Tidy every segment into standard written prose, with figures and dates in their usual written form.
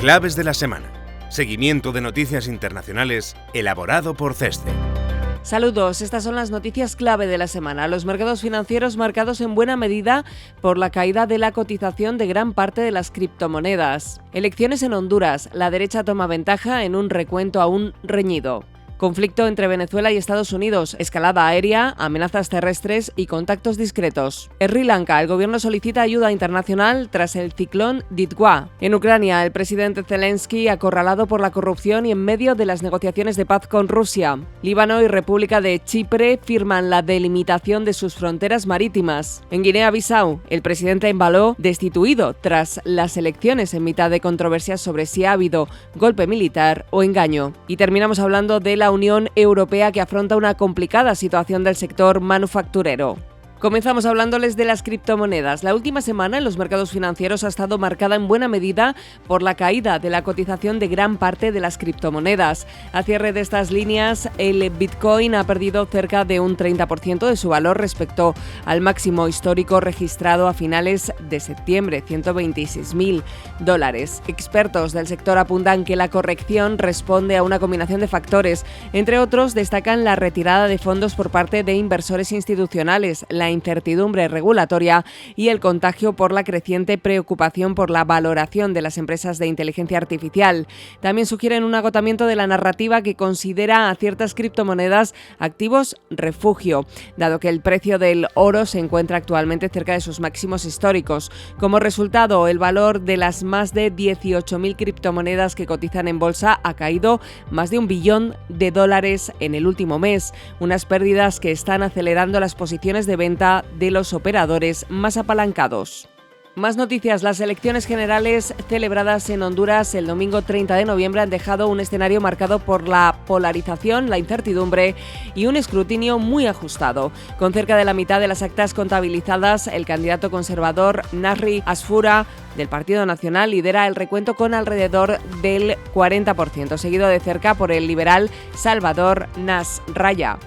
Claves de la semana. Seguimiento de noticias internacionales elaborado por CESCE. Saludos, estas son las noticias clave de la semana. Los mercados financieros marcados en buena medida por la caída de la cotización de gran parte de las criptomonedas. Elecciones en Honduras. La derecha toma ventaja en un recuento aún reñido. Conflicto entre Venezuela y Estados Unidos, escalada aérea, amenazas terrestres y contactos discretos. En Sri Lanka, el gobierno solicita ayuda internacional tras el ciclón Ditwa. En Ucrania, el presidente Zelensky acorralado por la corrupción y en medio de las negociaciones de paz con Rusia. Líbano y República de Chipre firman la delimitación de sus fronteras marítimas. En Guinea-Bissau, el presidente Embalo destituido tras las elecciones en mitad de controversias sobre si ha habido golpe militar o engaño. Y terminamos hablando de la Unión Europea, que afronta una complicada situación del sector manufacturero. Comenzamos hablándoles de las criptomonedas. La última semana en los mercados financieros ha estado marcada en buena medida por la caída de la cotización de gran parte de las criptomonedas. A cierre de estas líneas, el Bitcoin ha perdido cerca de un 30% de su valor respecto al máximo histórico registrado a finales de septiembre, $126.000. Expertos del sector apuntan que la corrección responde a una combinación de factores. Entre otros, destacan la retirada de fondos por parte de inversores institucionales, la incertidumbre regulatoria y el contagio por la creciente preocupación por la valoración de las empresas de inteligencia artificial. También sugieren un agotamiento de la narrativa que considera a ciertas criptomonedas activos refugio, dado que el precio del oro se encuentra actualmente cerca de sus máximos históricos. Como resultado, el valor de las más de 18.000 criptomonedas que cotizan en bolsa ha caído más de $1 billón en el último mes, unas pérdidas que están acelerando las posiciones de venta de los operadores más apalancados. Más noticias. Las elecciones generales celebradas en Honduras el domingo 30 de noviembre han dejado un escenario marcado por la polarización, la incertidumbre y un escrutinio muy ajustado. Con cerca de la mitad de las actas contabilizadas, el candidato conservador Nasri Asfura del Partido Nacional lidera el recuento con alrededor del 40%, seguido de cerca por el liberal Salvador Nasralla.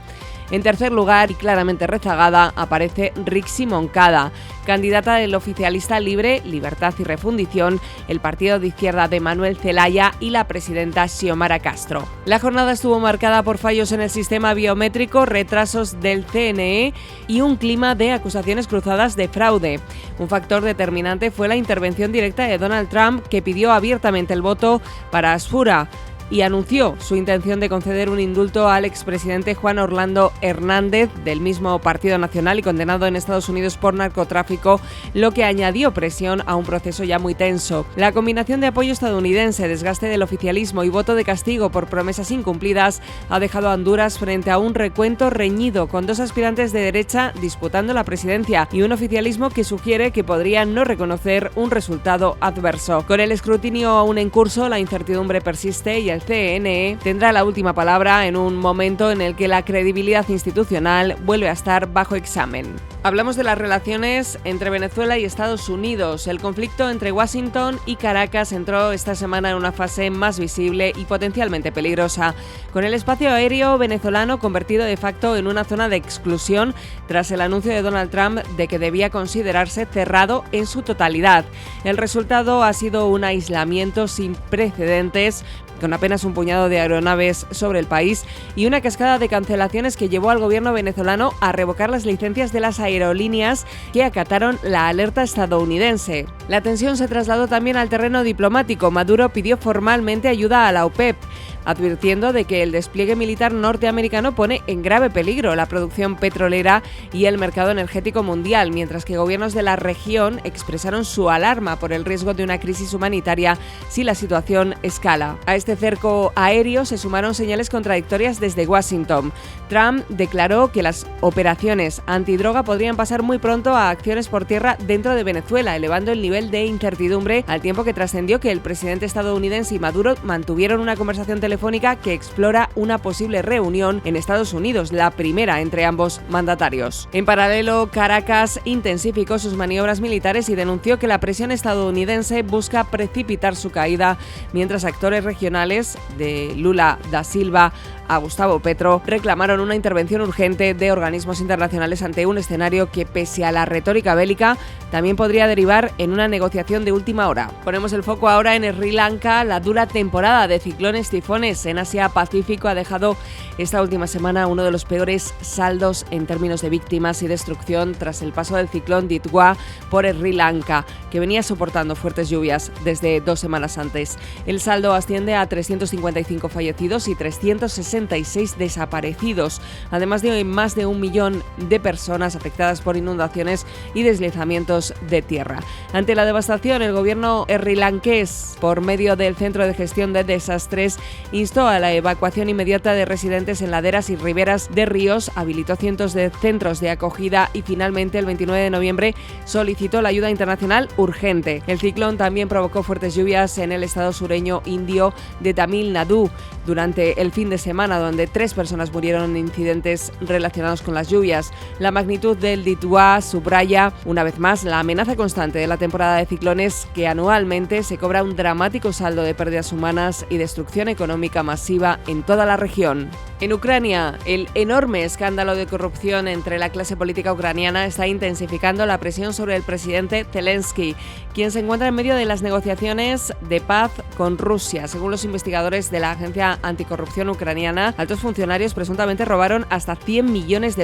En tercer lugar, y claramente rezagada, aparece Rixi Moncada, candidata del oficialista Libre, Libertad y Refundición, el partido de izquierda de Manuel Zelaya y la presidenta Xiomara Castro. La jornada estuvo marcada por fallos en el sistema biométrico, retrasos del CNE y un clima de acusaciones cruzadas de fraude. Un factor determinante fue la intervención directa de Donald Trump, que pidió abiertamente el voto para Asfura y anunció su intención de conceder un indulto al expresidente Juan Orlando Hernández, del mismo Partido Nacional y condenado en Estados Unidos por narcotráfico, lo que añadió presión a un proceso ya muy tenso. La combinación de apoyo estadounidense, desgaste del oficialismo y voto de castigo por promesas incumplidas ha dejado a Honduras frente a un recuento reñido, con dos aspirantes de derecha disputando la presidencia y un oficialismo que sugiere que podría no reconocer un resultado adverso. Con el escrutinio aún en curso, la incertidumbre persiste y el CNE tendrá la última palabra en un momento en el que la credibilidad institucional vuelve a estar bajo examen. Hablamos de las relaciones entre Venezuela y Estados Unidos. El conflicto entre Washington y Caracas entró esta semana en una fase más visible y potencialmente peligrosa, con el espacio aéreo venezolano convertido de facto en una zona de exclusión tras el anuncio de Donald Trump de que debía considerarse cerrado en su totalidad. El resultado ha sido un aislamiento sin precedentes, con apenas un puñado de aeronaves sobre el país y una cascada de cancelaciones que llevó al gobierno venezolano a revocar las licencias de las aerolíneas que acataron la alerta estadounidense. La tensión se trasladó también al terreno diplomático. Maduro pidió formalmente ayuda a la OPEP, advirtiendo de que el despliegue militar norteamericano pone en grave peligro la producción petrolera y el mercado energético mundial, mientras que gobiernos de la región expresaron su alarma por el riesgo de una crisis humanitaria si la situación escala. A este cerco aéreo se sumaron señales contradictorias desde Washington. Trump declaró que las operaciones antidroga podrían pasar muy pronto a acciones por tierra dentro de Venezuela, elevando el nivel de incertidumbre, al tiempo que trascendió que el presidente estadounidense y Maduro mantuvieron una conversación telefónica que explora una posible reunión en Estados Unidos, la primera entre ambos mandatarios. En paralelo, Caracas intensificó sus maniobras militares y denunció que la presión estadounidense busca precipitar su caída, mientras actores regionales de Lula da Silva a Gustavo Petro, reclamaron una intervención urgente de organismos internacionales ante un escenario que, pese a la retórica bélica, también podría derivar en una negociación de última hora. Ponemos el foco ahora en Sri Lanka. La dura temporada de ciclones tifones en Asia-Pacífico ha dejado esta última semana uno de los peores saldos en términos de víctimas y destrucción tras el paso del ciclón Ditwa por Sri Lanka, que venía soportando fuertes lluvias desde 2 semanas antes. El saldo asciende a 355 fallecidos y 366 desaparecidos, además de más de 1 millón de personas afectadas por inundaciones y deslizamientos de tierra. Ante la devastación, el gobierno srilanqués, por medio del Centro de Gestión de Desastres, instó a la evacuación inmediata de residentes en laderas y riberas de ríos, habilitó cientos de centros de acogida y finalmente el 29 de noviembre solicitó la ayuda internacional urgente. El ciclón también provocó fuertes lluvias en el estado sureño indio de Tamil Nadu durante el fin de semana, donde 3 personas murieron en incidentes relacionados con las lluvias. La magnitud del Ditwa subraya, una vez más, la amenaza constante de la temporada de ciclones, que anualmente se cobra un dramático saldo de pérdidas humanas y destrucción económica masiva en toda la región. En Ucrania, el enorme escándalo de corrupción entre la clase política ucraniana está intensificando la presión sobre el presidente Zelensky, quien se encuentra en medio de las negociaciones de paz con Rusia. Según los investigadores de la agencia anticorrupción ucraniana, altos funcionarios presuntamente robaron hasta $100 millones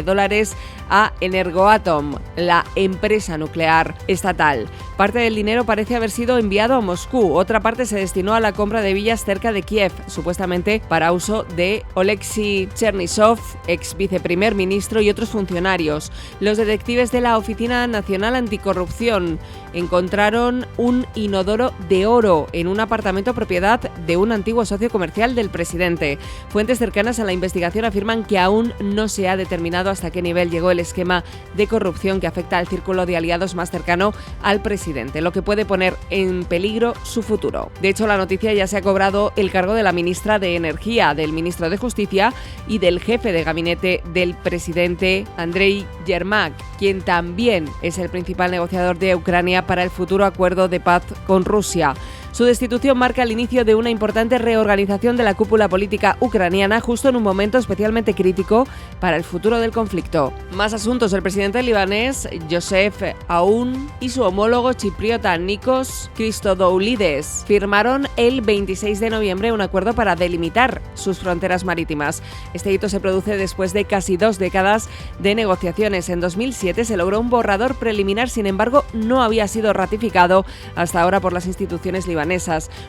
a Energoatom, la empresa nuclear estatal. Parte del dinero parece haber sido enviado a Moscú, otra parte se destinó a la compra de villas cerca de Kiev, supuestamente para uso de Oleksiy Chernysov, ex viceprimer ministro, y otros funcionarios. Los detectives de la Oficina Nacional Anticorrupción encontraron un inodoro de oro en un apartamento propiedad de un antiguo socio comercial del presidente. Fuentes cercanas a la investigación afirman que aún no se ha determinado hasta qué nivel llegó el esquema de corrupción que afecta al círculo de aliados más cercano al presidente, lo que puede poner en peligro su futuro. De hecho, la noticia ya se ha cobrado el cargo de la ministra de Energía, del ministro de Justicia y del jefe de gabinete del presidente, Andrei Yermak, quien también es el principal negociador de Ucrania para el futuro acuerdo de paz con Rusia. Su destitución marca el inicio de una importante reorganización de la cúpula política ucraniana, justo en un momento especialmente crítico para el futuro del conflicto. Más asuntos. El presidente libanés, Joseph Aoun, y su homólogo chipriota, Nikos Christodoulides, firmaron el 26 de noviembre un acuerdo para delimitar sus fronteras marítimas. Este hito se produce después de casi 2 décadas de negociaciones. En 2007 se logró un borrador preliminar, sin embargo, no había sido ratificado hasta ahora por las instituciones libanesas.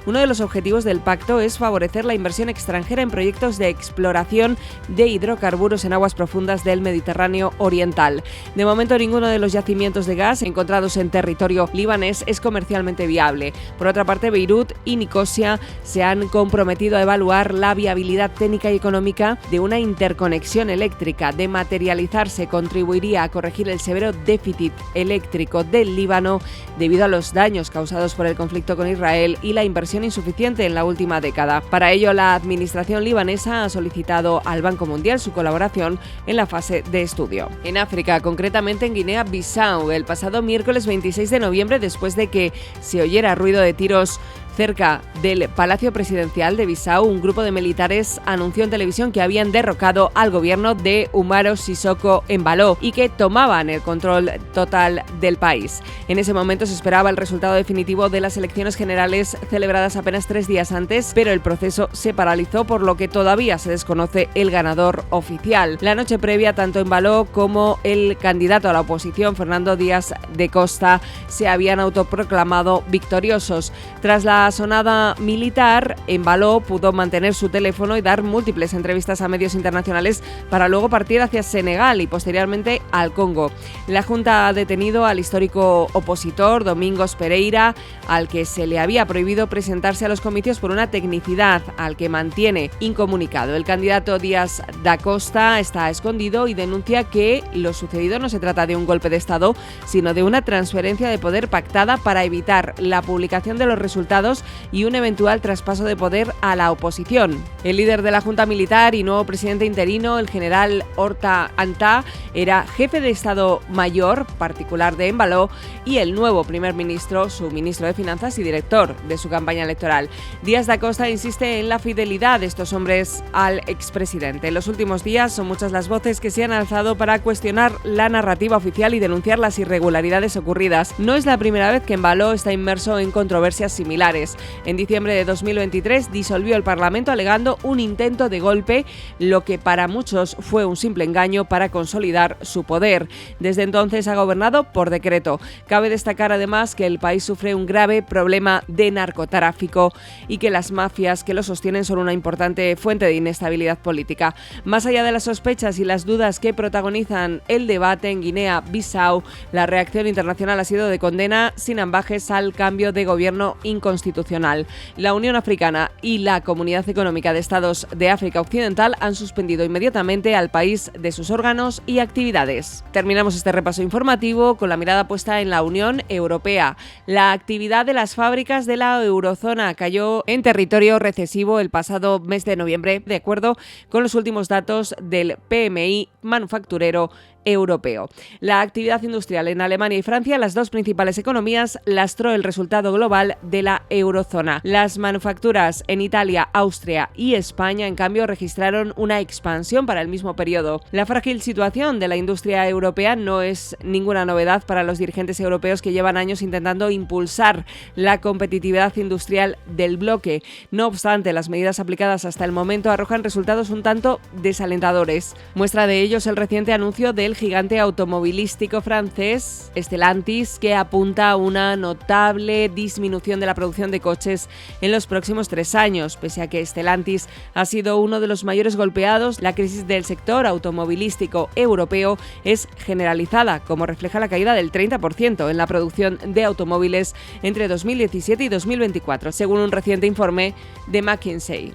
Uno de los objetivos del pacto es favorecer la inversión extranjera en proyectos de exploración de hidrocarburos en aguas profundas del Mediterráneo oriental. De momento, ninguno de los yacimientos de gas encontrados en territorio libanés es comercialmente viable. Por otra parte, Beirut y Nicosia se han comprometido a evaluar la viabilidad técnica y económica de una interconexión eléctrica. De materializarse, contribuiría a corregir el severo déficit eléctrico del Líbano debido a los daños causados por el conflicto con Israel y la inversión insuficiente en la última década. Para ello, la administración libanesa ha solicitado al Banco Mundial su colaboración en la fase de estudio. En África, concretamente en Guinea-Bissau, el pasado miércoles 26 de noviembre, después de que se oyera ruido de tiros cerca del Palacio Presidencial de Bissau, un grupo de militares anunció en televisión que habían derrocado al gobierno de Umaro Sissoco Embalo y que tomaban el control total del país. En ese momento se esperaba el resultado definitivo de las elecciones generales celebradas apenas 3 días antes, pero el proceso se paralizó, por lo que todavía se desconoce el ganador oficial. La noche previa, tanto Embalo como el candidato a la oposición, Fernando Díaz de Costa, se habían autoproclamado victoriosos. Tras la sonada militar, Embalo pudo mantener su teléfono y dar múltiples entrevistas a medios internacionales para luego partir hacia Senegal y posteriormente al Congo. La Junta ha detenido al histórico opositor Domingos Pereira, al que se le había prohibido presentarse a los comicios por una tecnicidad, al que mantiene incomunicado. El candidato Díaz da Costa está escondido y denuncia que lo sucedido no se trata de un golpe de Estado, sino de una transferencia de poder pactada para evitar la publicación de los resultados ciudadanos y un eventual traspaso de poder a la oposición. El líder de la Junta Militar y nuevo presidente interino, el general Horta Antá, era jefe de Estado Mayor particular de Embaló y el nuevo primer ministro, su ministro de Finanzas y director de su campaña electoral. Díaz da Costa insiste en la fidelidad de estos hombres al expresidente. En los últimos días son muchas las voces que se han alzado para cuestionar la narrativa oficial y denunciar las irregularidades ocurridas. No es la primera vez que Embaló está inmerso en controversias similares. En diciembre de 2023 disolvió el Parlamento alegando un intento de golpe, lo que para muchos fue un simple engaño para consolidar su poder. Desde entonces ha gobernado por decreto. Cabe destacar además que el país sufre un grave problema de narcotráfico y que las mafias que lo sostienen son una importante fuente de inestabilidad política. Más allá de las sospechas y las dudas que protagonizan el debate en Guinea-Bissau, la reacción internacional ha sido de condena sin ambages al cambio de gobierno inconstitucional. La Unión Africana y la Comunidad Económica de Estados de África Occidental han suspendido inmediatamente al país de sus órganos y actividades. Terminamos este repaso informativo con la mirada puesta en la Unión Europea. La actividad de las fábricas de la eurozona cayó en territorio recesivo el pasado mes de noviembre, de acuerdo con los últimos datos del PMI manufacturero europeo. La actividad industrial en Alemania y Francia, las dos principales economías, lastró el resultado global de la eurozona. Las manufacturas en Italia, Austria y España, en cambio, registraron una expansión para el mismo periodo. La frágil situación de la industria europea no es ninguna novedad para los dirigentes europeos que llevan años intentando impulsar la competitividad industrial del bloque. No obstante, las medidas aplicadas hasta el momento arrojan resultados un tanto desalentadores. Muestra de ello es el reciente anuncio del gigante automovilístico francés Stellantis, que apunta a una notable disminución de la producción de coches en los próximos 3 años. Pese a que Stellantis ha sido uno de los mayores golpeados, la crisis del sector automovilístico europeo es generalizada, como refleja la caída del 30% en la producción de automóviles entre 2017 y 2024, según un reciente informe de McKinsey.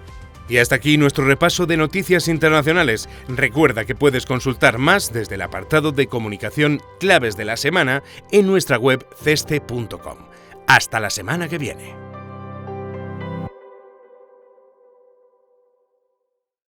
Y hasta aquí nuestro repaso de noticias internacionales. Recuerda que puedes consultar más desde el apartado de comunicación Claves de la Semana en nuestra web ceste.com. Hasta la semana que viene.